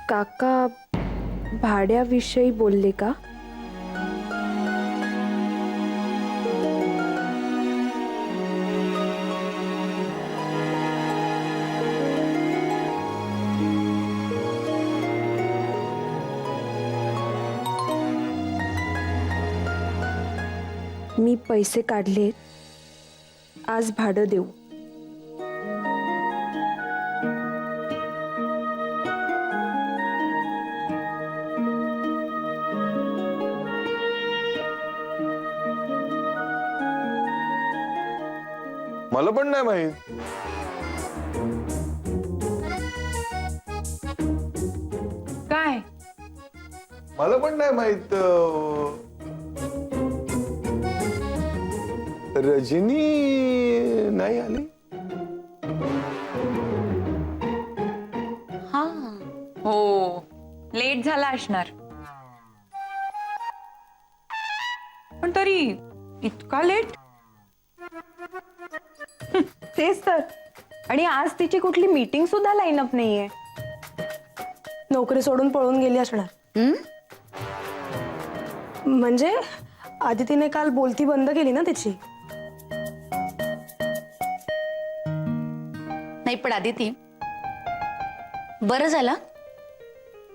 काका भाड्याविषयी बोलले का? मी पैसे काढले, आज भाडं देऊ. मला पण नाही माहित. काय? मला पण नाही माहित. रजनी नाही आली. हा हो, लेट झाला असणार. पण तरी इतका लेट? तेच तर. आणि आज तिची कुठली मीटिंग सुद्धा लाईनअप नाहीये. नोकरी सोडून पळून गेली असणार. म्हणजे आदितीने काल बोलती बंद केली ना तिची. नाही पण आदिती, बरं झालं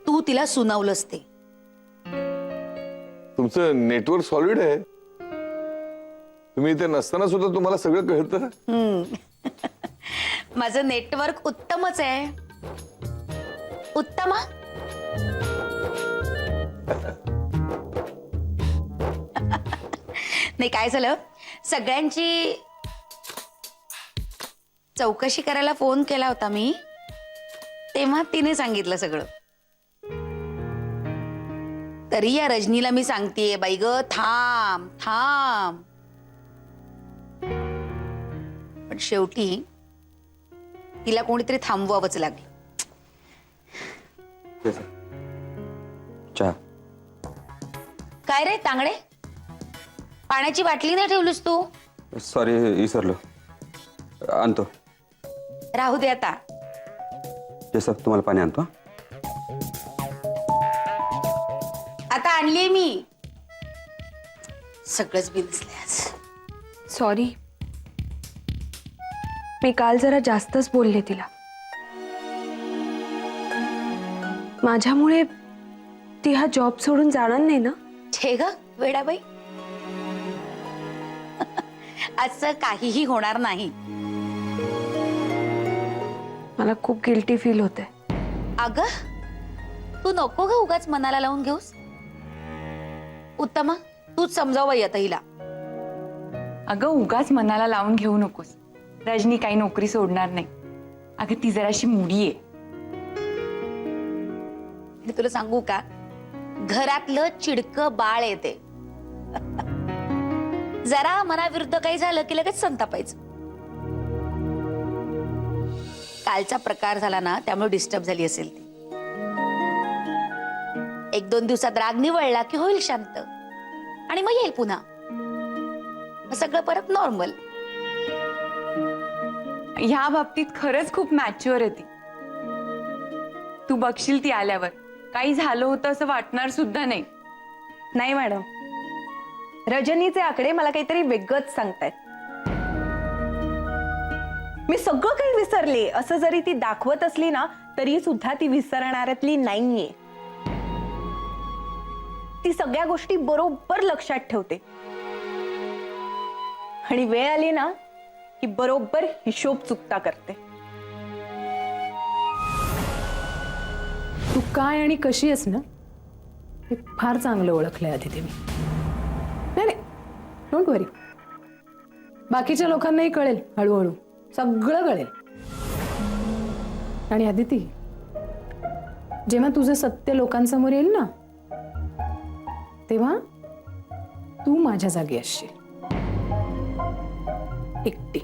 तू तिला सुनावलंस ते. तुमचं नेटवर्क सॉलिड आहे. तुम्ही इथे नसताना सुद्धा तुम्हाला सगळं कळतं. माझं नेटवर्क उत्तमच आहे. उत्तमा. नाही काय झालं, सगळ्यांची चौकशी करायला फोन केला होता मी, तेव्हा तिने सांगितलं सगळं. तरी या रजनीला मी सांगतेय, बाई ग थांब थांब. पण शेवटी तिला कोणीतरी थांबवावंच लागलं. चहा. काय रे तांगडे, पाण्याची बाटली नाही ठेवलीस तू? सॉरी, विसरलो. आणतो. राहू दे आता. जसं तुम्हाला पाणी आणतो. आता आणलीये मी. सगळंच बिनसले आज. सॉरी, मी काल जरा जास्तच बोलले तिला. माझ्यामुळे ती हा जॉब सोडून जाणार नाही ना? छे ग वेडाबाई, असं काहीही होणार नाही. मला खूप गिल्टी फील होते. अगं तू नको ग उगाच मनाला लावून घेऊस. उत्तमा, तूच समजाव बाई आता हिला. अगं उगाच मनाला लावून घेऊ नकोस. रजनी काही नोकरी सोडणार नाही. अगं ती जराशी मुडी आहे. मी तुला सांगू का, घरातलं चिडकं बाळ येते. जरा मनाविरुद्ध काही झालं की लगेच संतापायचं. कालचा प्रकार झाला ना, त्यामुळे डिस्टर्ब झाली असेल ती. 1-2 दिवसात राग निवळला की होईल शांत, आणि मग येईल पुन्हा. मग सगळं परत नॉर्मल. ह्या बाबतीत खरंच खूप मॅच्युअर आहे ती. तू बघशील ती आल्यावर काही झालं होतं असं वाटणार सुद्धा नाही. नाही मॅडम, रजनीचे आकडे मला काहीतरी वेगळंच सांगतायत. मी सगळं काही विसरले असं जरी ती दाखवत असली ना, तरी सुद्धा ती विसरणाऱ्यातली नाहीये. ती सगळ्या गोष्टी बरोबर लक्षात ठेवते, आणि वेळ आली ना की बरोबर हिशोब चुकता करते. तू काय आणि कशी आहेस ना, हे फार चांगलं ओळखलंय आदिती मी. नाही नाही, डोंट वरी. बाकीच्या लोकांनाही कळेल, हळूहळू सगळं कळेल. आणि आदिती, जेव्हा तुझं सत्य लोकांसमोर येईल ना, तेव्हा तू माझ्या जागी असशील, एकटी.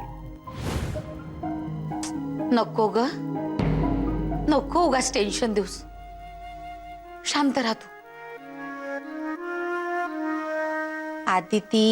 नको ग, नको उगाच टेन्शन देऊस. शांत राहा तू. आदिती,